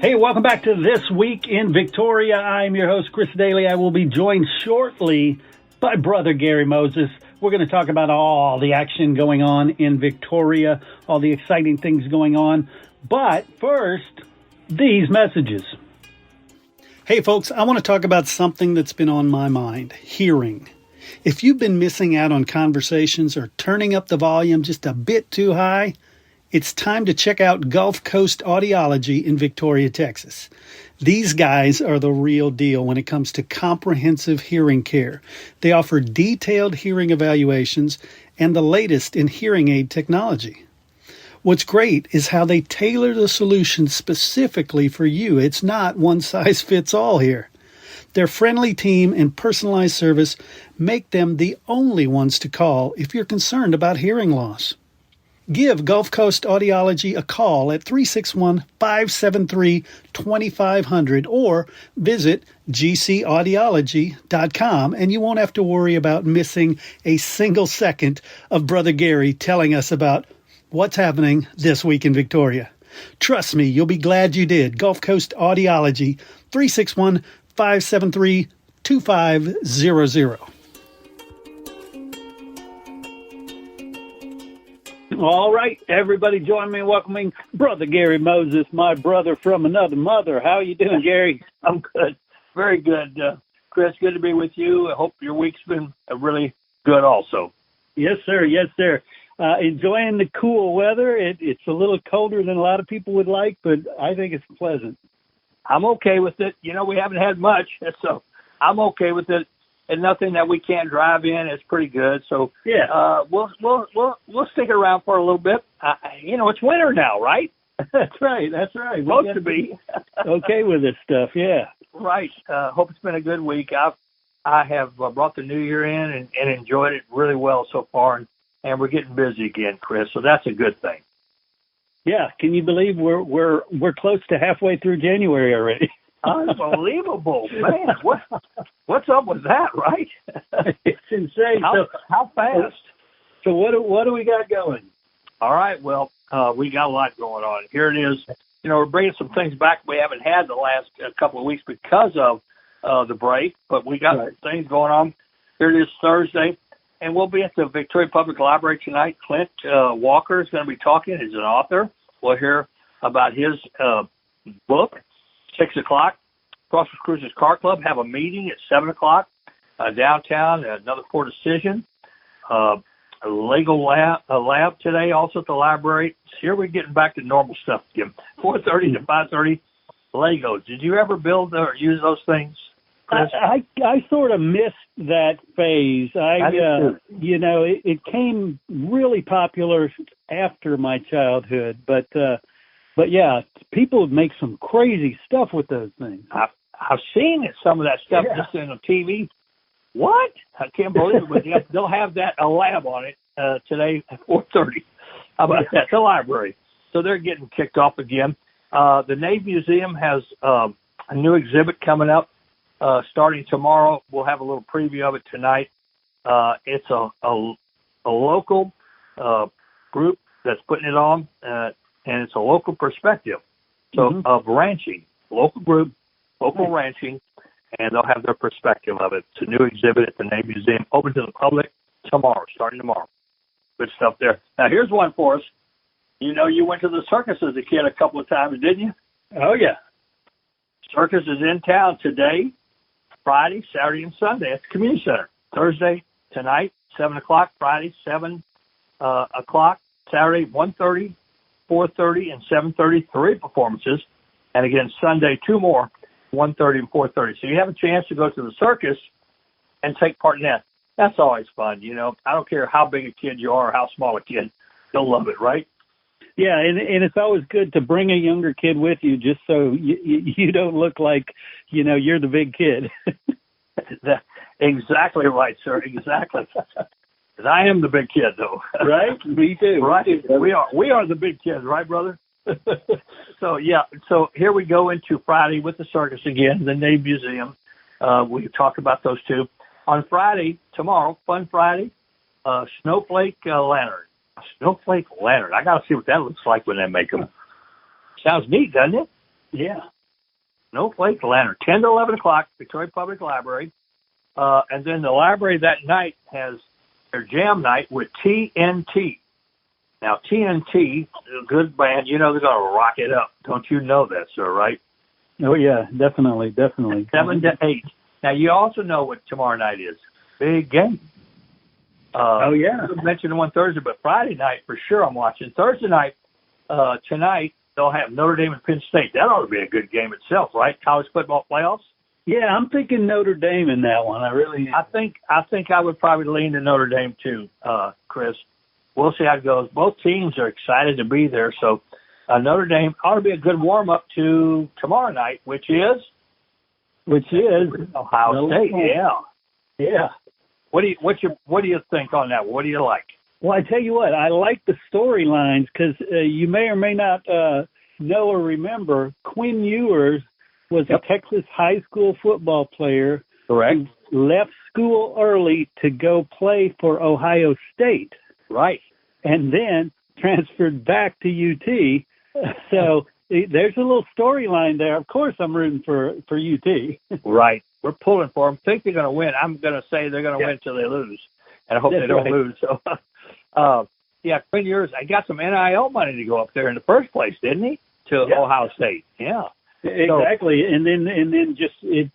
Hey, welcome back to This Week in Victoria. I'm your host, Chris Daly. I will be joined shortly by Brother Gary Moses. We're going to talk about all the action going on in Victoria, all the exciting things going on. But first, these messages. Hey, folks, I want to talk about something that's been on my mind, hearing. If you've been missing out on conversations or turning up the volume just a bit too high, it's time to check out Gulf Coast Audiology in Victoria, Texas. These guys are the real deal when it comes to comprehensive hearing care. They offer detailed hearing evaluations and the latest in hearing aid technology. What's great is how they tailor the solution specifically for you. It's not one size fits all here. Their friendly team and personalized service make them the only ones to call if you're concerned about hearing loss. Give Gulf Coast Audiology a call at 361-573-2500 or visit gcaudiology.com, and you won't have to worry about missing a single second of Brother Gary telling us about what's happening this week in Victoria. Trust me, you'll be glad you did. Gulf Coast Audiology, 361-573-2500. All right, everybody join me in welcoming Brother Gary Moses, my brother from another mother. How are you doing, Gary? I'm good. Very good. Chris, good to be with you. I hope your week's been really good also. Yes, sir. Yes, sir. Enjoying the cool weather. It's a little colder than a lot of people would like, but I think it's pleasant. I'm okay with it. You know, we haven't had much, so I'm okay with it. And nothing that we can't drive in. It's pretty good. So yeah, we'll stick around for a little bit. It's winter now, right? That's right. That's right. Supposed to be okay with this stuff. Yeah. Right. Hope it's been a good week. I have brought the new year in and enjoyed it really well so far, and we're getting busy again, Chris. So that's a good thing. Yeah. Can you believe we're close to halfway through January already? Unbelievable, man! What's up with that, right? It's insane. How fast? So what do we got going? All right, well, we got a lot going on. Here it is. You know, we're bringing some things back we haven't had the last couple of weeks because of the break, but we got things going on. Here it is Thursday, and we'll be at the Victoria Public Library tonight. Clint Walker is going to be talking. He's an author. We'll hear about his book. 6 o'clock, Crossroads Cruisers Car Club have a meeting at 7 o'clock downtown. Another poor decision. A Lego lab today, also at the library. So here we're getting back to normal stuff again. 4:30 to 5:30. Legos. Did you ever build or use those things, Chris? I sort of missed that phase. It came really popular after my childhood, but yeah, people make some crazy stuff with those things. I've seen it, some of that stuff just on the TV. What? I can't believe it, but they'll have a lab on it today at 4:30. How about that? The library. So they're getting kicked off again. The Navy Museum has a new exhibit coming up starting tomorrow. We'll have a little preview of it tonight. It's a local group that's putting it on. And it's a local perspective. So of ranching, local group, local ranching, and they'll have their perspective of it. It's a new exhibit at the Navy Museum, open to the public starting tomorrow. Good stuff there. Now, here's one for us. You know, you went to the circus as a kid a couple of times, didn't you? Oh, yeah. Circus is in town today, Friday, Saturday, and Sunday at the Community Center. Thursday, tonight, 7 o'clock. Friday, 7 o'clock. Saturday, 1:30. 4:30 and 7:30, 3 performances. And again, Sunday, 2 more, 1:30 and 4:30. So you have a chance to go to the circus and take part in that. That's always fun, you know. I don't care how big a kid you are or how small a kid. You'll love it, right? Yeah, and it's always good to bring a younger kid with you just so you don't look like, you're the big kid. Exactly right, sir. Exactly. Because I am the big kid, though. Right? Me too. Right? We are the big kids, right, brother? So here we go into Friday with the circus again, the Navy Museum. We talk about those two. On Friday, tomorrow, Fun Friday, Snowflake Lantern. A snowflake lantern. I got to see what that looks like when they make them. Sounds neat, doesn't it? Yeah. Snowflake Lantern, 10 to 11 o'clock, Victoria Public Library. And then the library that night has their jam night with TNT. Now, TNT, a good band, they're going to rock it up. Don't you know that, sir, right? Oh, yeah, definitely. 7 to 8. Now, you also know what tomorrow night is. Big game. Oh, yeah. I mentioned one Thursday, but Friday night, for sure, I'm watching. Thursday night, tonight, they'll have Notre Dame and Penn State. That ought to be a good game itself, right? College football playoffs. Yeah, I'm thinking Notre Dame in that one. I really am. I think I would probably lean to Notre Dame too, Chris. We'll see how it goes. Both teams are excited to be there, so Notre Dame ought to be a good warm up to tomorrow night, which is Ohio State. Yeah. What do you think on that? What do you like? Well, I tell you what, I like the storylines because you may or may not know or remember Quinn Ewers was a Texas high school football player. Correct. Who left school early to go play for Ohio State. Right. And then transferred back to UT. So there's a little storyline there. Of course, I'm rooting for UT. Right. We're pulling for them. Think they're going to win. I'm going to say they're going to win until they lose. And I hope they don't lose. So, Quinn Ewers, I got some NIL money to go up there in the first place, didn't he? To Ohio State. Yeah. Exactly. So, and then just it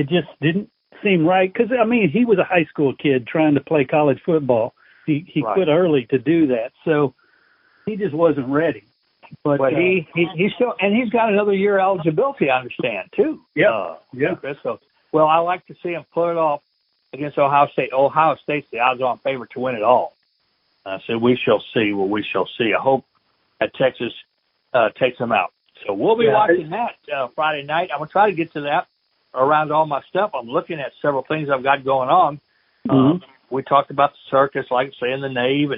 just didn't seem right because, I mean, he was a high school kid trying to play college football. He quit early to do that. So he just wasn't ready. But he's still, and he's got another year eligibility, I understand, too. Yeah. So, well, I like to see him pull it off against Ohio State. Ohio State's the odds-on favorite to win it all. So we shall see. Well, we shall see. I hope that Texas takes them out. So we'll be watching that Friday night. I'm going to try to get to that around all my stuff. I'm looking at several things I've got going on. We talked about the circus, like I say, in the Nave,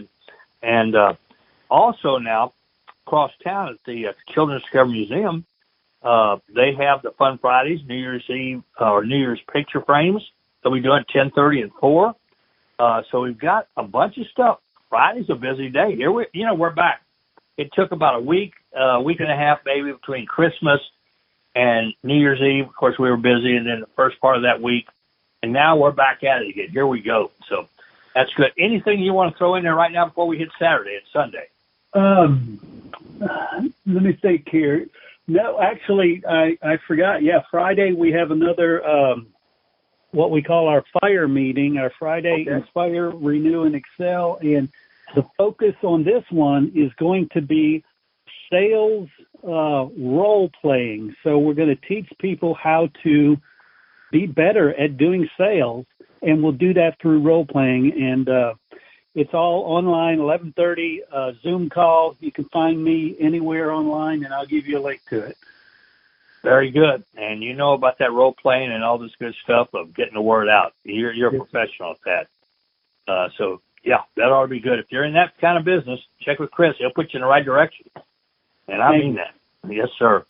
and also now across town at the Children's Discovery Museum, they have the Fun Fridays, New Year's Eve or New Year's picture frames. They'll be doing 10:30 and 4. So we've got a bunch of stuff. Friday's a busy day. Here we're back. It took about a week and a half maybe between Christmas and New Year's Eve. Of course, we were busy, and then the first part of that week. And now we're back at it again. Here we go. So that's good. Anything you want to throw in there right now before we hit Saturday and Sunday? Let me think here. No, actually, I forgot. Yeah, Friday we have another what we call our fire meeting, our Friday Inspire, Renew, and Excel. And the focus on this one is going to be sales role-playing. So we're going to teach people how to be better at doing sales, and we'll do that through role-playing. And it's all online, 11:30, Zoom call. You can find me anywhere online, and I'll give you a link to it. Very good. And you know about that role-playing and all this good stuff of getting the word out. You're a professional at that. So, that ought to be good. If you're in that kind of business, check with Chris. He'll put you in the right direction. And I mean that. Yes, sir.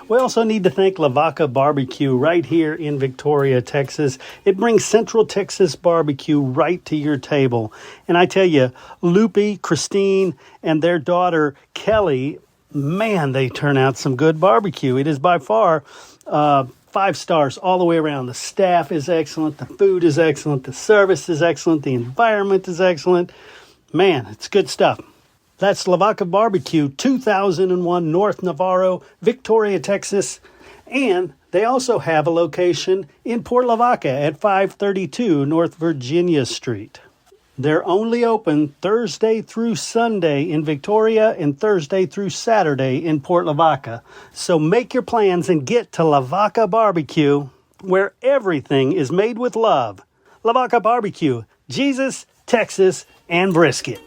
We also need to thank Lavaca Barbecue right here in Victoria, Texas. It brings Central Texas barbecue right to your table. And I tell you, Loopy, Christine, and their daughter, Kelly, man, they turn out some good barbecue. It is by far 5 stars all the way around. The staff is excellent. The food is excellent. The service is excellent. The environment is excellent. Man, it's good stuff. That's Lavaca Barbecue, 2001 North Navarro, Victoria, Texas. And they also have a location in Port Lavaca at 532 North Virginia Street. They're only open Thursday through Sunday in Victoria and Thursday through Saturday in Port Lavaca. So make your plans and get to Lavaca Barbecue, where everything is made with love. Lavaca Barbecue, Jesus, Texas, and brisket.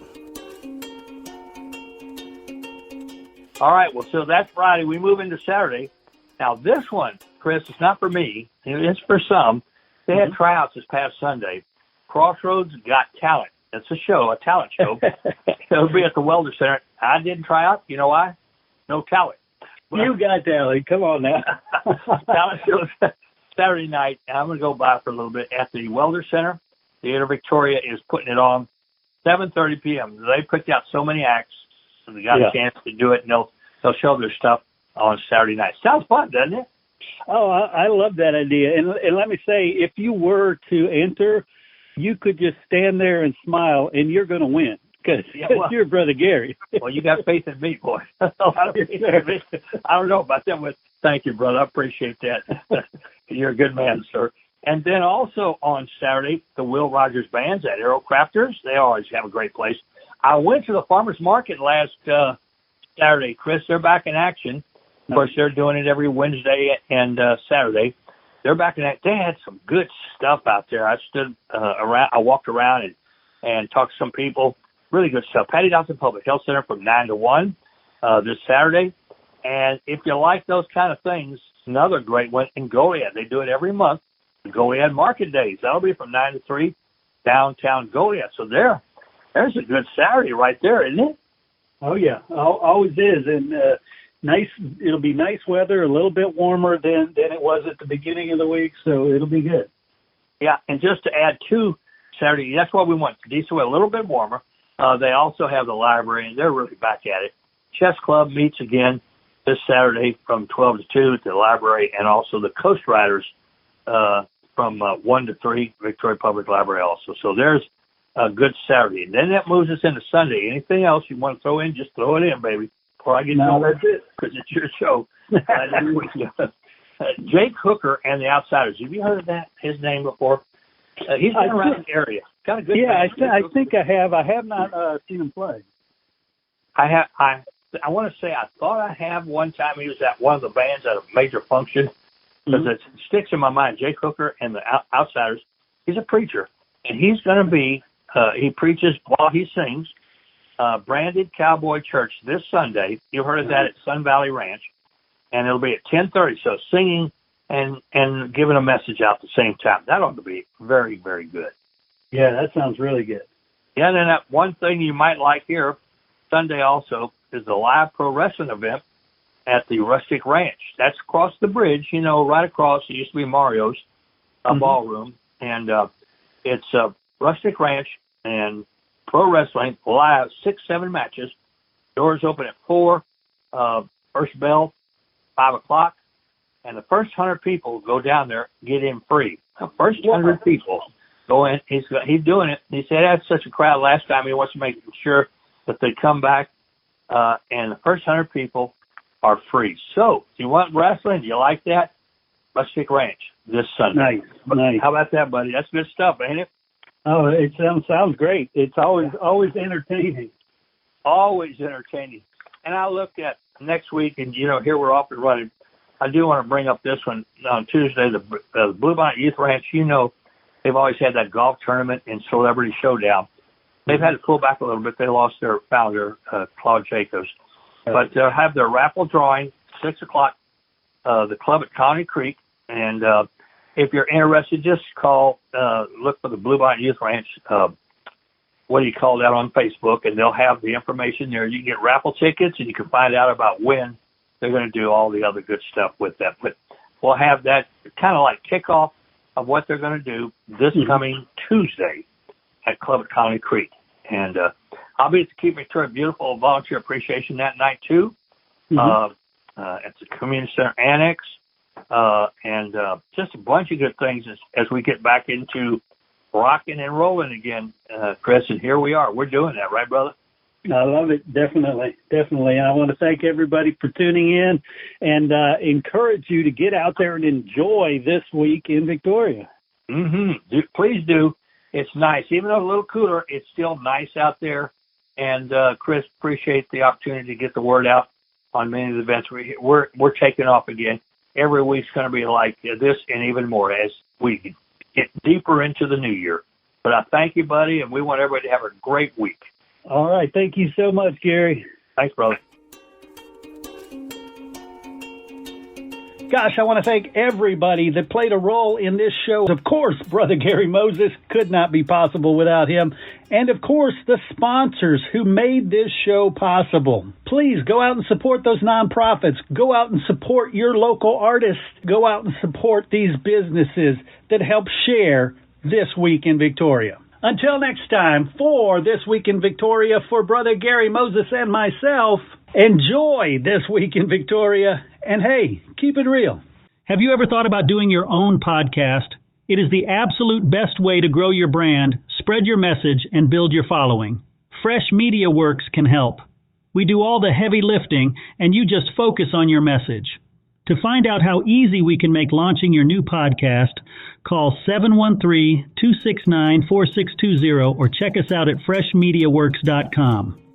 All right, well, so that's Friday. We move into Saturday. Now, this one, Chris, it's not for me. It's for some. They had tryouts this past Sunday. Crossroads Got Talent. It's a show, a talent show. It'll be at the Welder Center. I didn't try out. You know why? No talent. But you got talent. Come on now. Talent show Saturday night. And I'm going to go by for a little bit at the Welder Center. Theater Victoria is putting it on 7:30 p.m. They picked out so many acts. So they got a chance to do it, and they'll show their stuff on Saturday night. Sounds fun, doesn't it? Oh, I love that idea. And let me say, if you were to enter, you could just stand there and smile, and you're going to win because you're Brother Gary. Well, you got faith in me, boy. I don't know about them, but thank you, brother. I appreciate that. You're a good man, sir. And then also on Saturday, the Will Rogers Bands at Aero Crafters. They always have a great place. I went to the farmers market last Saturday, Chris. They're back in action. Of course, they're doing it every Wednesday and Saturday. They're back in action. They had some good stuff out there. I stood around. I walked around and talked to some people. Really good stuff. Patty Dawson Public Health Center from 9 to 1 this Saturday. And if you like those kind of things, another great one in Goliad. They do it every month. Goliad Market Days. That'll be from 9 to 3, downtown Goliad. So there's a good Saturday right there, isn't it? Oh, yeah. Always is. And nice. It'll be nice weather, a little bit warmer than it was at the beginning of the week, so it'll be good. Yeah, and just to add to Saturday, that's what we want. Decent weather, a little bit warmer. They also have the library, and they're really back at it. Chess Club meets again this Saturday from 12 to 2 at the library, and also the Coast Riders from 1 to 3, Victoria Public Library also. So there's a good Saturday. And then that moves us into Sunday. Anything else you want to throw in, just throw it in, baby. Before I get no, that's it. Because it's your show. Jake Hooker and the Outsiders. Have you heard of his name before? He's been around the area. Got a good I think I have. I have not seen him play. I want to say I thought I have one time. He was at one of the bands at a major function. Because it sticks in my mind. Jake Hooker and the Outsiders. He's a preacher, and he's going to be. He preaches while he sings. Branded Cowboy Church this Sunday. You heard of that at Sun Valley Ranch, and it'll be at 10:30. So singing and giving a message out at the same time. That ought to be very, very good. Yeah, that sounds really good. Yeah, and then that one thing you might like here Sunday also is the live pro wrestling event at the Rustic Ranch. That's across the bridge, right across. It used to be Mario's ballroom, and it's Rustic Ranch and pro wrestling live, 6-7 matches. Doors open at 4. First bell 5 o'clock, and the first 100 people go down there, get in free. The first 100 people go in. He's doing it. He said that's such a crowd last time. He wants to make sure that they come back, and the first 100 people are free. So, do you want wrestling? Do you like that? Rustic Ranch this Sunday. Nice. How about that, buddy? That's good stuff, ain't it? Oh, it sounds great. It's always entertaining. Always entertaining. And I look at next week, and here we're off and running. I do want to bring up this one on Tuesday. The Bluebonnet Youth Ranch. They've always had that golf tournament and celebrity showdown. They've had to pull back a little bit. They lost their founder, Claude Jacobs. But they'll have their raffle drawing, 6 o'clock, the club at County Creek. And if you're interested, just call, look for the Bluebonnet Youth Ranch, what do you call that, on Facebook, and they'll have the information there. You can get raffle tickets, and you can find out about when they're going to do all the other good stuff with that. But we'll have that kind of like kickoff of what they're going to do this coming Tuesday at Club at County Creek. And I'll be at the Keep Victoria Beautiful Volunteer Appreciation that night, too, at the Community Center Annex, and just a bunch of good things as we get back into rocking and rolling again, Chris, and here we are. We're doing that, right, brother? I love it, definitely. And I want to thank everybody for tuning in and encourage you to get out there and enjoy this week in Victoria. Please do. It's nice. Even though it's a little cooler, it's still nice out there. And, Chris, appreciate the opportunity to get the word out on many of the events. We're taking off again. Every week's going to be like this and even more as we get deeper into the new year. But I thank you, buddy, and we want everybody to have a great week. All right. Thank you so much, Gary. Thanks, brother. Gosh, I want to thank everybody that played a role in this show. Of course, Brother Gary Moses could not be possible without him. And, of course, the sponsors who made this show possible. Please go out and support those nonprofits. Go out and support your local artists. Go out and support these businesses that help share This Week in Victoria. Until next time, for This Week in Victoria, for Brother Gary Moses and myself, enjoy This Week in Victoria, and hey, keep it real. Have you ever thought about doing your own podcast? It is the absolute best way to grow your brand, spread your message, and build your following. Fresh Media Works can help. We do all the heavy lifting, and you just focus on your message. To find out how easy we can make launching your new podcast, call 713-269-4620 or check us out at freshmediaworks.com.